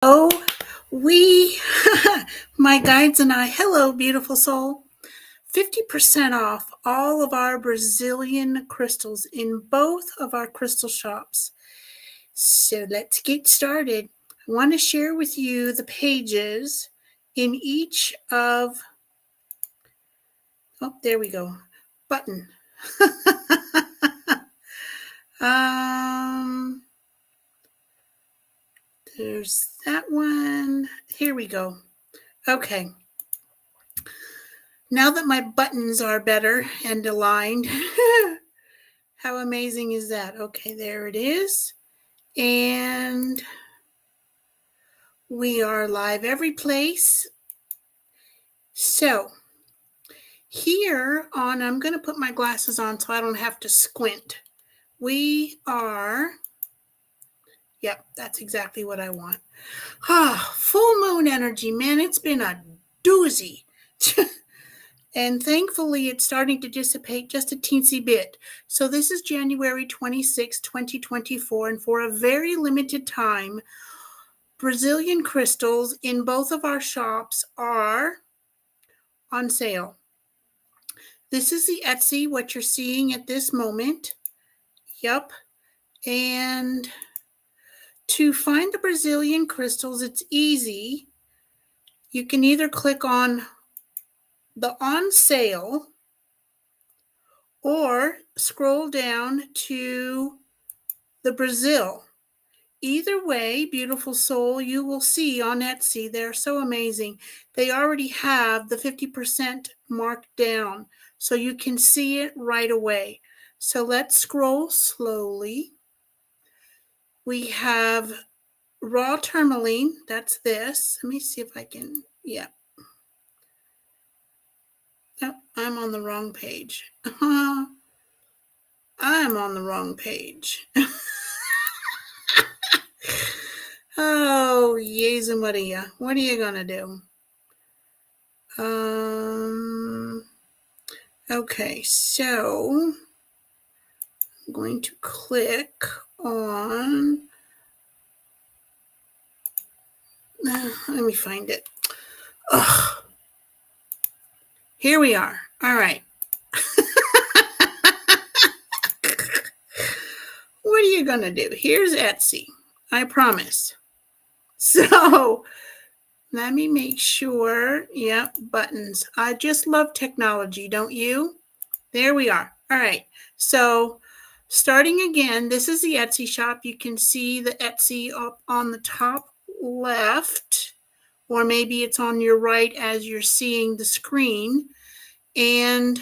Oh, we, my guides and I, hello, beautiful soul. 50% off all of our Brazilian crystals in both of our crystal shops. So let's get started. I want to share with you the pages in each of, oh, there we go, button. um, there's that one. Here we go. Okay. Now that my buttons are better and aligned, how amazing is that? Okay, there it is. And we are live every place. So here on, I'm going to put my glasses on so I don't have to squint. We are, yep, that's exactly what I want. Full moon energy, man, it's been a doozy. And thankfully, it's starting to dissipate just a teensy bit. So this is January 26, 2024, and for a very limited time, Brazilian crystals in both of our shops are on sale. This is the Etsy, what you're seeing at this moment. Yep. And to find the Brazilian crystals, it's easy. You can either click on the on sale or scroll down to the Brazil. Either way, beautiful soul, you will see on Etsy, they're so amazing. They already have the 50% marked down, so you can see it right away. So let's scroll slowly. We have raw tourmaline, that's this. Let me see if I can, yeah. Oh, I'm on the wrong page. I'm on the wrong page. Oh, Jesu Maria. What are you going to do? Okay, so I'm going to click on, let me find it. Ugh. Here we are. All right. What are you going to do? Here's Etsy. I promise. So let me make sure. Yep, buttons. I just love technology, don't you? There we are. All right. So starting again, this is the Etsy shop. You can see the Etsy up on the top left, or maybe it's on your right as you're seeing the screen. And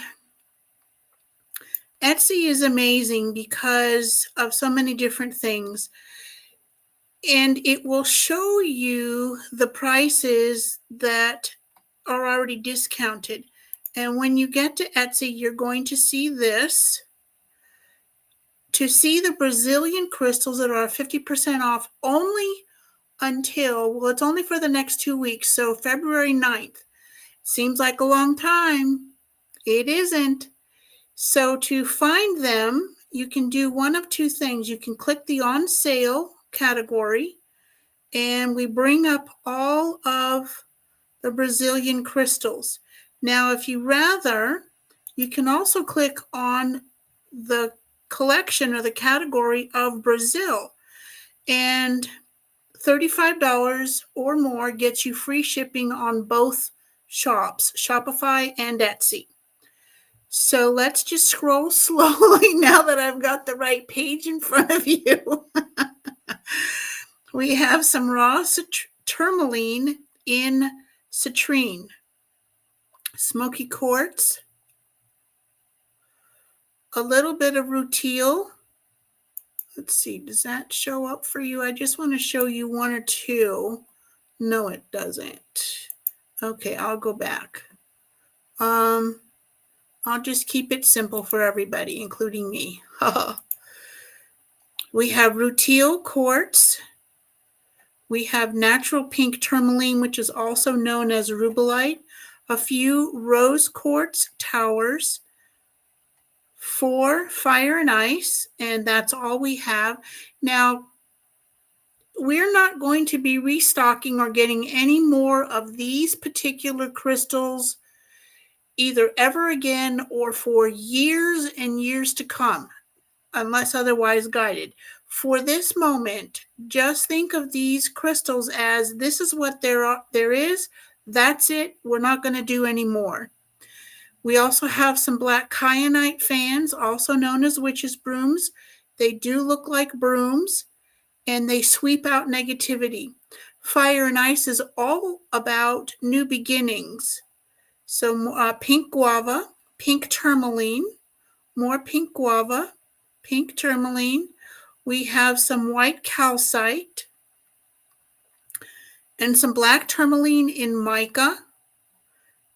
Etsy is amazing because of so many different things. And it will show you the prices that are already discounted. And when you get to Etsy, you're going to see this. To see the Brazilian crystals that are 50% off only until, well, it's only for the next 2 weeks, so February 9th. Seems like a long time. It isn't. So to find them, you can do one of two things. You can click the on sale category, and we bring up all of the Brazilian crystals. Now, if you rather, you can also click on the collection or the category of Brazil, and $35 or more gets you free shipping on both shops, Shopify and Etsy. So let's just scroll slowly now that I've got the right page in front of you. We have some raw tourmaline in citrine, smoky quartz, a little bit of rutile. Let's see, does that show up for you? I just want to show you one or two. No, it doesn't. Okay, I'll go back. I'll just keep it simple for everybody, including me. We have rutile quartz. We have natural pink tourmaline, which is also known as rubellite. A few rose quartz towers. 4 fire and ice, and that's all we have. Now, we're not going to be restocking or getting any more of these particular crystals either ever again or for years and years to come, unless otherwise guided. For this moment, just think of these crystals as this is what there is. That's it. We're not going to do any more. We also have some black kyanite fans, also known as witches' brooms. They do look like brooms, and they sweep out negativity. Fire and ice is all about new beginnings. So pink guava, pink tourmaline, more pink guava, pink tourmaline. We have some white calcite and some black tourmaline in mica.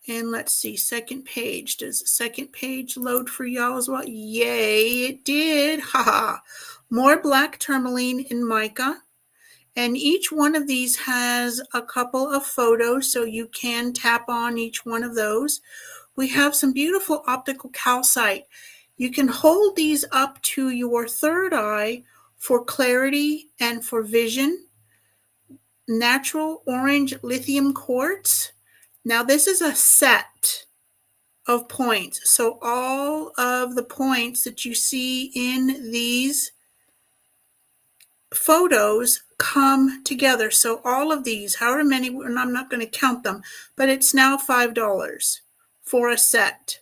And let's see, second page. Does the second page load for y'all as well? Yay, it did. Haha. More black tourmaline in mica. And each one of these has a couple of photos, so you can tap on each one of those. We have some beautiful optical calcite. You can hold these up to your third eye for clarity and for vision. Natural orange lithium quartz. Now this is a set of points. So all of the points that you see in these photos come together. So all of these, however many, and I'm not going to count them, but it's now $5 for a set.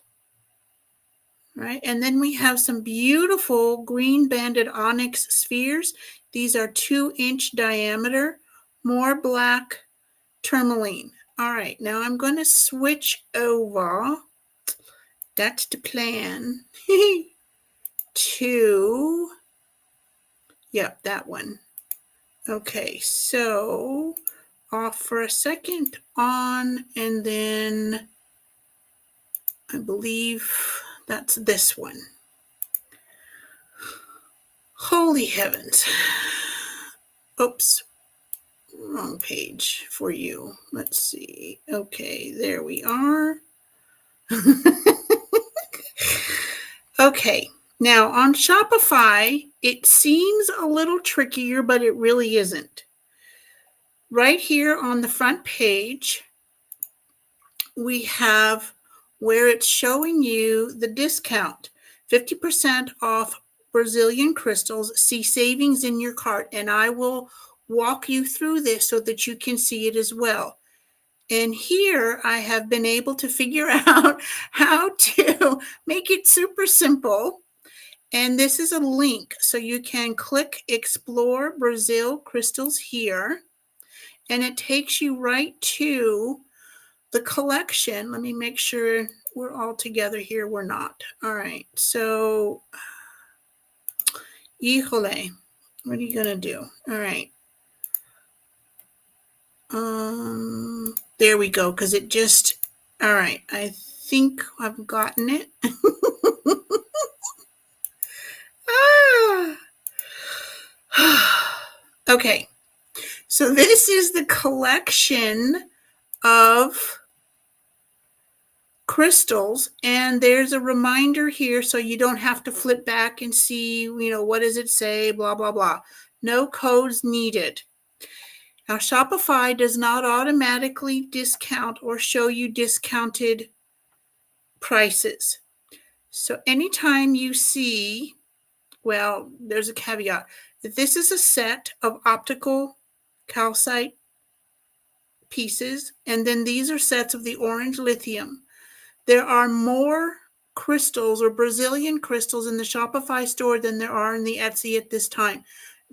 Right? And then we have some beautiful green banded onyx spheres. These are 2-inch diameter, more black tourmaline. All right, now I'm going to switch over. That's the plan. To, yep, that one. Okay, so off for a second, on, and then I believe that's this one. Holy heavens. Oops, wrong page for you. Let's see. Okay, there we are. Okay, now on Shopify, it seems a little trickier, but it really isn't. Right here on the front page, we have where it's showing you the discount, 50% off Brazilian crystals. See savings in your cart, and I will walk you through this so that you can see it as well. And here I have been able to figure out how to make it super simple. And this is a link, so you can click Explore Brazil Crystals here, and it takes you right to the collection. Let me make sure we're all together here. We're not. All right. So, híjole, what are you going to do? All right. There we go, because it just, all right. I think I've gotten it. Okay. So this is the collection of crystals, and there's a reminder here so you don't have to flip back and see, what does it say, blah, blah, blah. No codes needed. Now, Shopify does not automatically discount or show you discounted prices. So anytime you see, well, there's a caveat, that this is a set of optical calcite pieces, and then these are sets of the orange lithium. There are more crystals or Brazilian crystals in the Shopify store than there are in the Etsy at this time.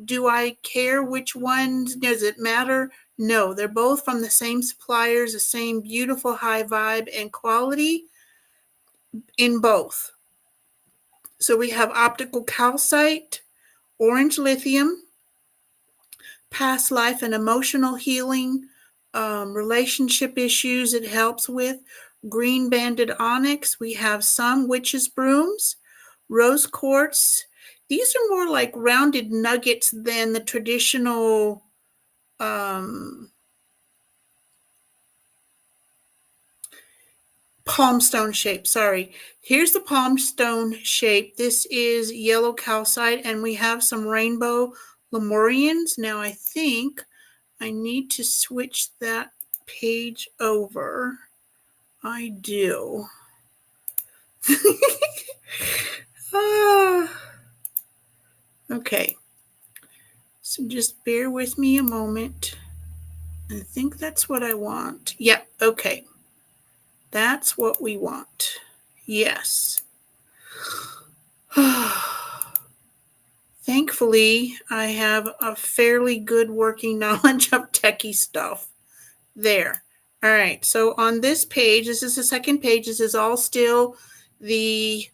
Do I care which ones? Does it matter? No, they're both from the same suppliers, the same beautiful high vibe and quality in both. So we have optical calcite, orange lithium, past life and emotional healing, relationship issues it helps with, green banded onyx. We have some witches' brooms, rose quartz. These are more like rounded nuggets than the traditional palm stone shape. Sorry. Here's the palm stone shape. This is yellow calcite, and we have some rainbow Lemurians. Now I think I need to switch that page over. I do. Okay. So just bear with me a moment. I think that's what I want. Yep, okay. That's what we want. Yes. Thankfully, I have a fairly good working knowledge of techie stuff. There. All right. So on this page, this is the second page. This is all still the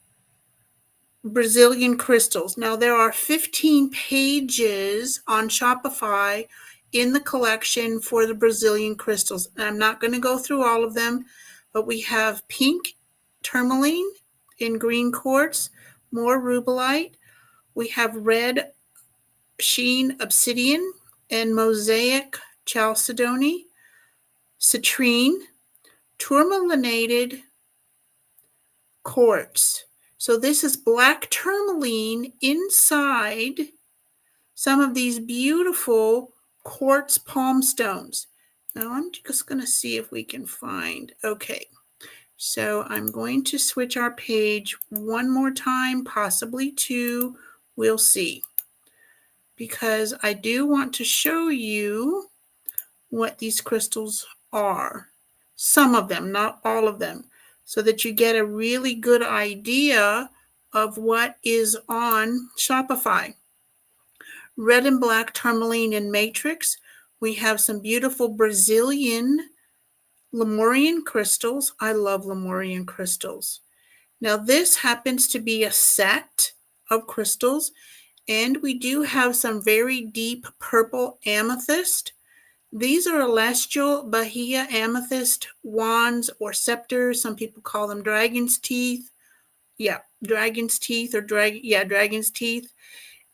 Brazilian crystals. Now there are 15 pages on Shopify in the collection for the Brazilian crystals. And I'm not going to go through all of them, but we have pink tourmaline in green quartz, more rubellite. We have red sheen obsidian and mosaic chalcedony, citrine, tourmalinated quartz. So this is black tourmaline inside some of these beautiful quartz palm stones. Now I'm just going to see if we can find. Okay, so I'm going to switch our page one more time, possibly two. We'll see. Because I do want to show you what these crystals are. Some of them, not all of them, so that you get a really good idea of what is on Shopify. Red and black tourmaline and matrix. We have some beautiful Brazilian Lemurian crystals. I love Lemurian crystals. Now this happens to be a set of crystals, and we do have some very deep purple amethyst. These are celestial Bahia amethyst wands or scepters. Some people call them dragon's teeth. Yeah, dragon's teeth or dragon's teeth.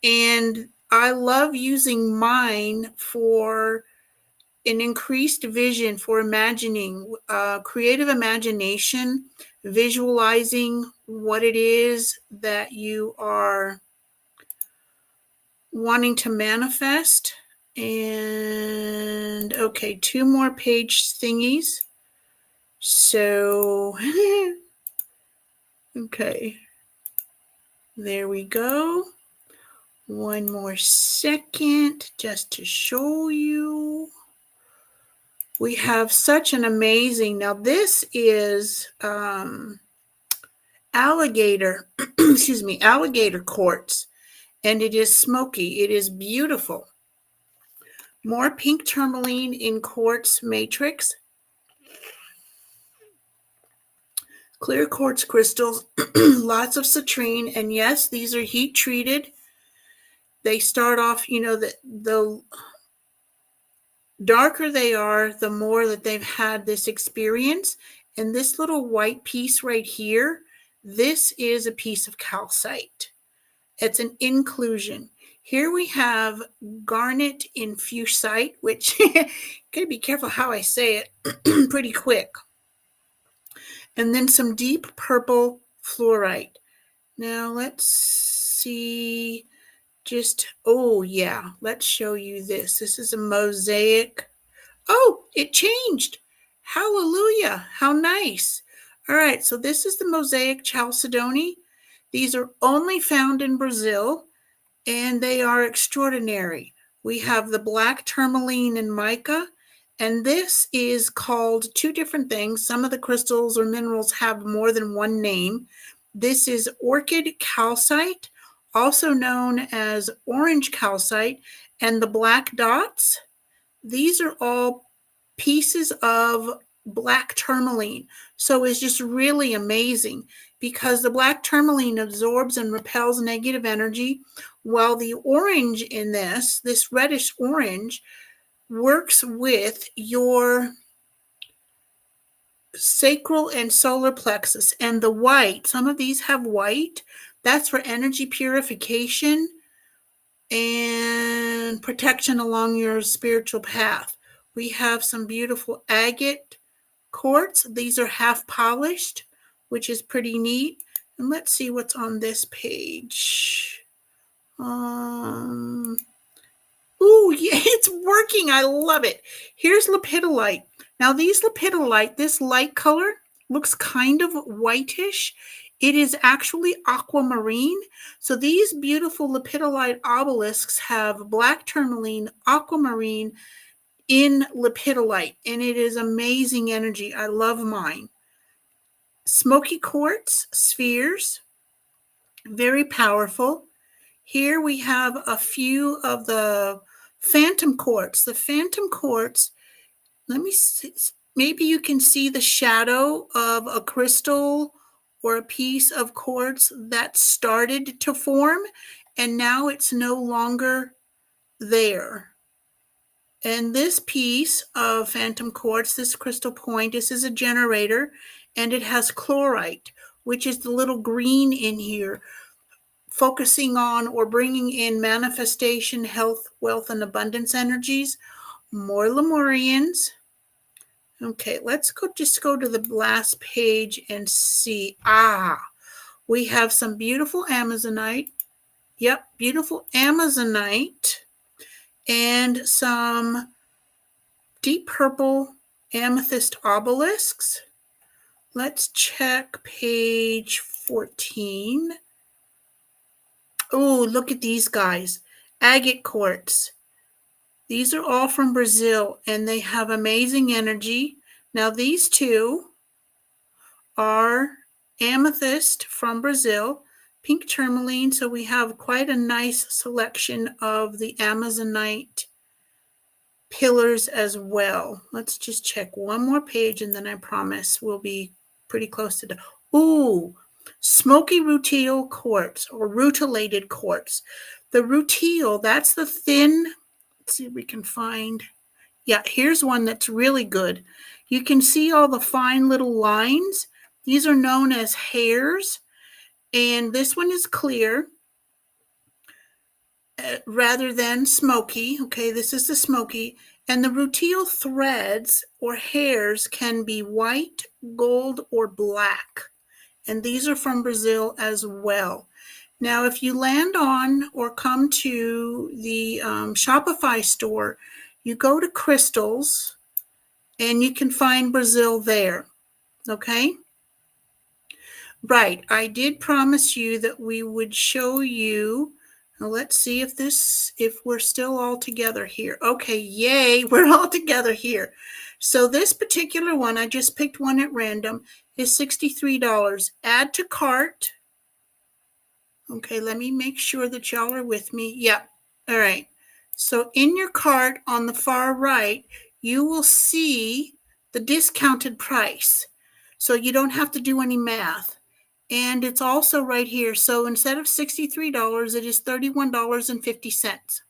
And I love using mine for an increased vision for imagining, creative imagination, visualizing what it is that you are wanting to manifest. And okay, two more page thingies. So, okay, there we go. One more second just to show you. We have such an amazing, now this is alligator, excuse me, alligator quartz, and it is smoky. It is beautiful. More pink tourmaline in quartz matrix. Clear quartz crystals, lots of citrine, and yes, these are heat treated. They start off, the darker they are, the more that they've had this experience. And this little white piece right here, this is a piece of calcite. It's an inclusion. Here we have garnet infusite, which gotta be careful how I say it, pretty quick. And then some deep purple fluorite. Now let's see, oh yeah, let's show you this. This is a mosaic. Oh, it changed. Hallelujah, how nice. All right, so this is the mosaic chalcedony. These are only found in Brazil, and they are extraordinary. We have the black tourmaline and mica, and this is called two different things. Some of the crystals or minerals have more than one name. This is orchid calcite, also known as orange calcite, and the black dots. These are all pieces of black tourmaline. So it's just really amazing because the black tourmaline absorbs and repels negative energy, while the orange in this reddish orange, works with your sacral and solar plexus. And the white, some of these have white, that's for energy purification and protection along your spiritual path. We have some beautiful agate quartz. These are half polished, which is pretty neat. And let's see what's on this page. Ooh, yeah, it's working. I love it. Here's lepidolite. Now, these lepidolite, this light color looks kind of whitish. It is actually aquamarine. So these beautiful lepidolite obelisks have black tourmaline, aquamarine in lepidolite, and it is amazing energy. I love mine. Smoky quartz spheres, very powerful. Here we have a few of the phantom quartz. The phantom quartz, let me see, maybe you can see the shadow of a crystal or a piece of quartz that started to form, and now it's no longer there. And this piece of phantom quartz, this crystal point, this is a generator, and it has chlorite, which is the little green in here, focusing on or bringing in manifestation, health, wealth, and abundance energies. More Lemurians. Okay, let's just go to the last page and see. We have some beautiful Amazonite. Yep, beautiful Amazonite. And some deep purple amethyst obelisks. Let's check page 14. Oh, look at these guys. Agate quartz. These are all from Brazil, and they have amazing energy. Now, these two are amethyst from Brazil, pink tourmaline, so we have quite a nice selection of the Amazonite pillars as well. Let's just check one more page, and then I promise we'll be pretty close to the... Ooh, smoky rutile quartz or rutilated quartz. The rutile, that's the thin... Let's see if we can find... Yeah, here's one that's really good. You can see all the fine little lines. These are known as hairs, and this one is clear rather than smoky. Okay, this is the smoky. And the rutile threads or hairs can be white, gold, or black. And these are from Brazil as well. Now, if you land on or come to the Shopify store, you go to crystals and you can find Brazil there. Okay? Right. I did promise you that we would show you. Now let's see if we're still all together here. Okay, yay, we're all together here. So this particular one, I just picked one at random, is $63. Add to cart. Okay, let me make sure that y'all are with me. Yep. All right. So in your cart on the far right, you will see the discounted price. So you don't have to do any math. And it's also right here. So instead of $63, it is $31.50.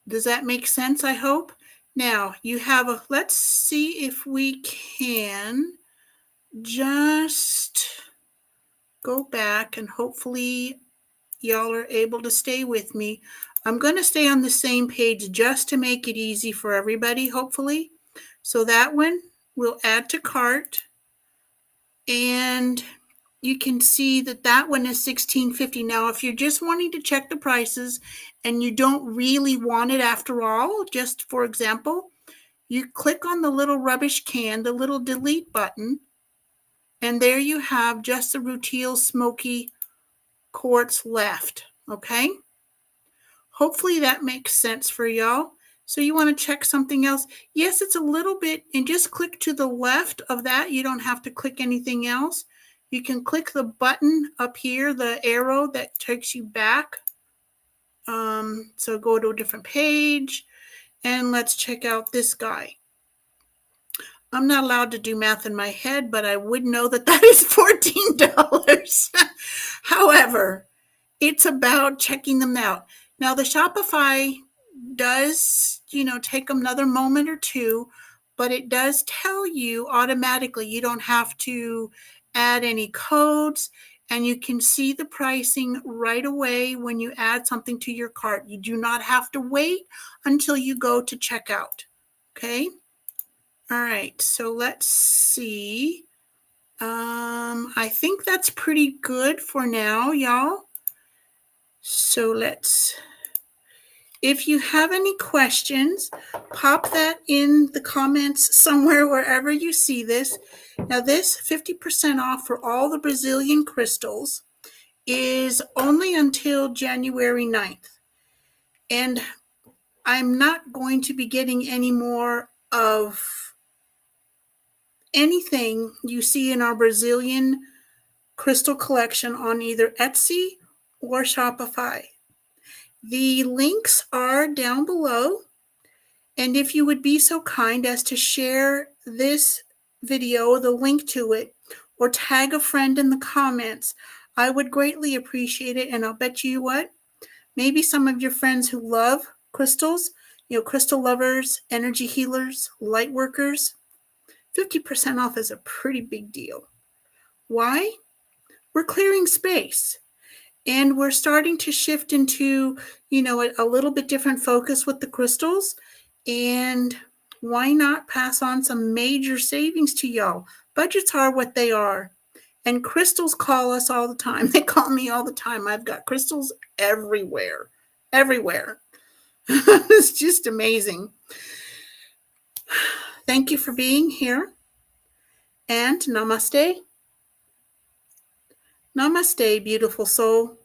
Does that make sense, I hope? Now, you have a, let's see if we can just go back and hopefully y'all are able to stay with me. I'm going to stay on the same page just to make it easy for everybody, hopefully. So that one we'll add to cart. And you can see that that one is $16.50. Now, if you're just wanting to check the prices and you don't really want it after all, just for example, you click on the little rubbish can, the little delete button, and there you have just the rutile smoky quartz left, okay? Hopefully that makes sense for y'all. So you want to check something else? Yes, it's a little bit, and just click to the left of that. You don't have to click anything else. You can click the button up here, the arrow that takes you back. So go to a different page, and let's check out this guy. I'm not allowed to do math in my head, but I would know that that is $14. However, it's about checking them out. Now, the Shopify does, take another moment or two, but it does tell you automatically. You don't have to add any codes, and you can see the pricing right away when you add something to your cart. You do not have to wait until you go to checkout. Okay? All right, so let's see. I think that's pretty good for now, y'all. So if you have any questions, pop that in the comments somewhere wherever you see this. Now this 50% off for all the Brazilian crystals is only until January 9th. And I'm not going to be getting any more of anything you see in our Brazilian crystal collection on either Etsy or Shopify. The links are down below. And if you would be so kind as to share this video, the link to it, or tag a friend in the comments, I would greatly appreciate it. And I'll bet you what, maybe some of your friends who love crystals, crystal lovers, energy healers, light workers, 50% off is a pretty big deal. Why? We're clearing space. And we're starting to shift into, a little bit different focus with the crystals. And why not pass on some major savings to y'all? Budgets are what they are. And crystals call us all the time. They call me all the time. I've got crystals everywhere. Everywhere. It's just amazing. Thank you for being here. And namaste. Namaste, beautiful soul.